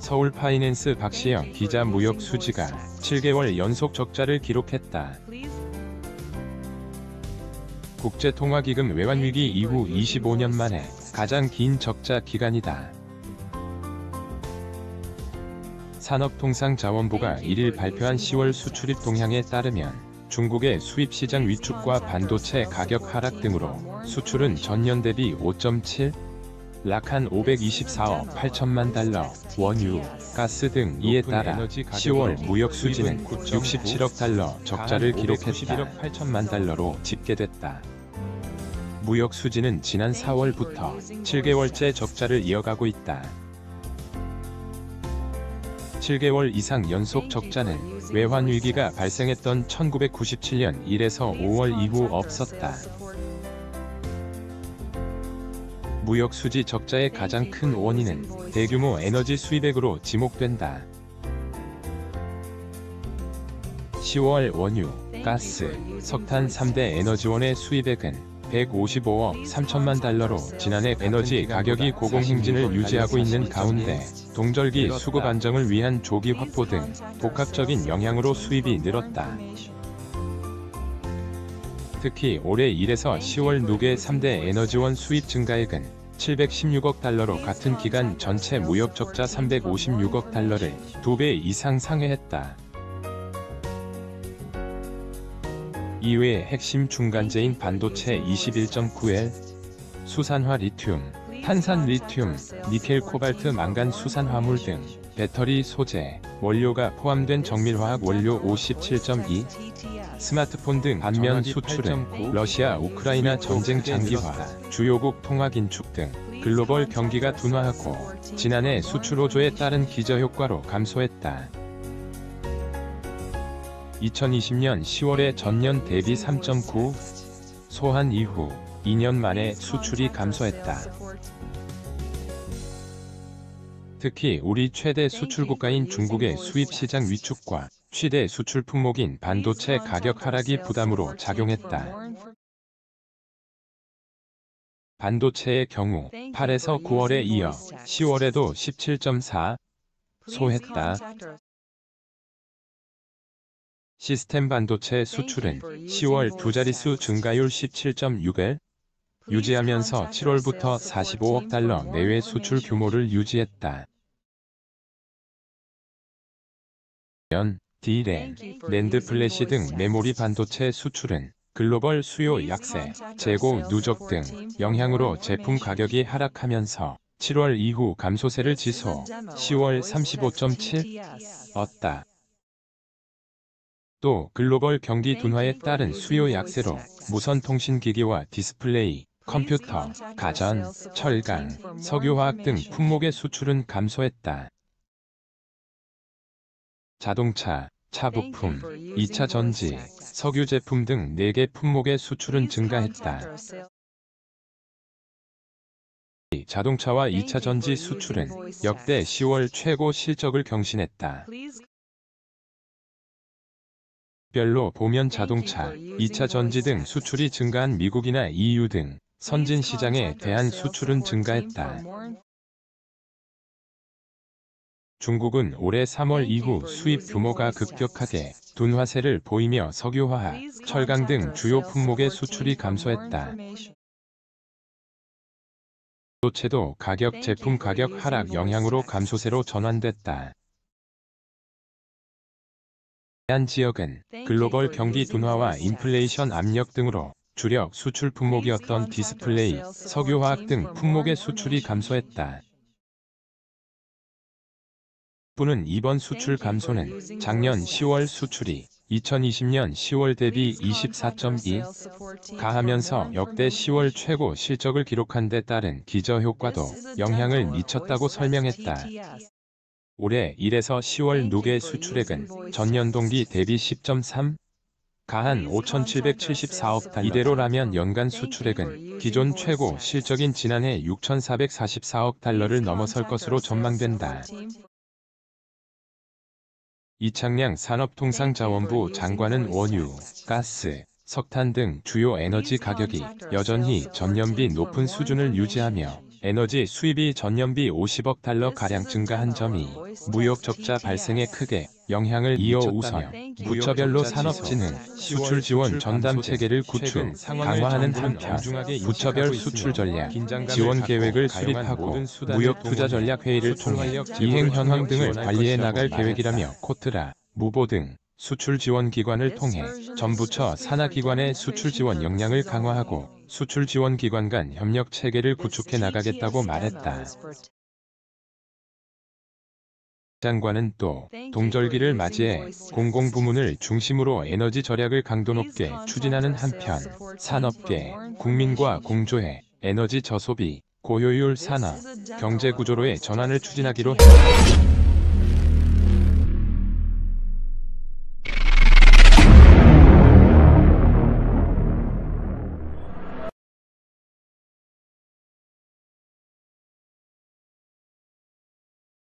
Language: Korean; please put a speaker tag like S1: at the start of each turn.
S1: 서울 파이낸스 박시영 기자 무역 수지가 7개월 연속 적자를 기록했다. 국제통화기금 외환위기 이후 25년 만에 가장 긴 적자 기간이다. 산업통상자원부가 1일 발표한 10월 수출입 동향에 따르면 중국의 수입시장 위축과 반도체 가격 하락 등으로 수출은 전년 대비 5.7%, 락한 524억 8천만 달러, 원유, 가스 등 이에 따라 10월 무역 수지는 67억 달러 적자를 기록했다. 11억 8천만 달러로 집계됐다. 무역 수지는 지난 4월부터 7개월째 적자를 이어가고 있다. 7개월 이상 연속 적자는 외환위기가 발생했던 1997년 1에서 5월 이후 없었다. 무역 수지 적자의 가장 큰 원인은 대규모 에너지 수입액으로 지목된다. 10월 원유, 가스, 석탄 3대 에너지원의 수입액은 155억 3천만 달러로 지난해 에너지 가격이 고공행진을 유지하고 있는 가운데 동절기 수급 안정을 위한 조기 확보 등 복합적인 영향으로 수입이 늘었다. 특히 올해 1에서 10월 누계 3대 에너지원 수입 증가액은 716억 달러로 같은 기간 전체 무역 적자 356억 달러를 2배 이상 상회했다. 이외에 핵심 중간재인 반도체 21.9L, 수산화 리튬, 탄산 리튬, 니켈 코발트 망간 수산 화물 등 배터리 소재, 원료가 포함된 정밀화학 원료 57.2, 스마트폰 등 반면 수출은 러시아 우크라이나 전쟁 장기화, 주요국 통화 긴축 등 글로벌 경기가 둔화하고 지난해 수출 호조에 따른 기저효과로 감소했다. 2020년 10월에 전년 대비 3.9 소한 이후 2년 만에 수출이 감소했다. 특히 우리 최대 수출국가인 중국의 수입시장 위축과 최대 수출 품목인 반도체 가격 하락이 부담으로 작용했다. 반도체의 경우 8에서 9월에 이어 10월에도 17.4 소했다. 시스템 반도체 수출은 10월 두 자릿수 증가율 17.6을 유지하면서 7월부터 45억 달러 내외 수출 규모를 유지했다. D램, 낸드 플래시 등 메모리 반도체 수출은 글로벌 수요 약세, 재고 누적 등 영향으로 제품 가격이 하락하면서 7월 이후 감소세를 지속, 10월 35.7었다. 또 글로벌 경기 둔화에 따른 수요 약세로 무선통신기기와 디스플레이, 컴퓨터, 가전, 철강, 석유화학 등 품목의 수출은 감소했다. 자동차, 차부품, 2차 전지, 석유 제품 등 4개 품목의 수출은 증가했다. 자동차와 2차 전지 수출은 역대 10월 최고 실적을 경신했다. 별로 보면 자동차, 2차 전지 등 수출이 증가한 미국이나 EU 등 선진 시장에 대한 수출은 증가했다. 중국은 올해 3월 이후 수입 규모가 급격하게 둔화세를 보이며 석유화학, 철강 등 주요 품목의 수출이 감소했다. 반도체도 제품 가격 하락 영향으로 감소세로 전환됐다. 아시안 지역은 글로벌 경기 둔화와 인플레이션 압력 등으로 주력 수출 품목이었던 디스플레이, 석유화학 등 품목의 수출이 감소했다. 정부는 이번 수출 감소는 작년 10월 수출이 2020년 10월 대비 24.2 가하면서 역대 10월 최고 실적을 기록한 데 따른 기저효과도 영향을 미쳤다고 설명했다. 올해 1에서 10월 누계 수출액은 전년 동기 대비 10.3 가한 5,774억 달러. 이대로라면 연간 수출액은 기존 최고 실적인 지난해 6,444억 달러를 넘어설 것으로 전망된다. 이창량 산업통상자원부 장관은 원유, 가스, 석탄 등 주요 에너지 가격이 여전히 전년비 높은 수준을 유지하며 에너지 수입이 전년비 50억 달러가량 증가한 점이 무역 적자 발생에 크게 영향을 이어우선 부처별로 산업진흥, 수출 지원 전담 체계를 구축, 강화하는 한편 부처별 수출 전략, 지원 계획을 수립하고 무역 투자 전략 회의를 통해 이행 현황 등을 관리해 나갈 계획이라며 코트라, 무보 등 수출 지원 기관을 통해 전부처 산하기관의 수출 지원 역량을 강화하고 수출 지원 기관 간 협력 체계를 구축해 나가겠다고 말했다. 장관은 또 동절기를 맞이해 공공부문을 중심으로 에너지 절약을 강도 높게 추진하는 한편 산업계, 국민과 공조해 에너지 저소비, 고효율 산업, 경제 구조로의 전환을 추진하기로 했다.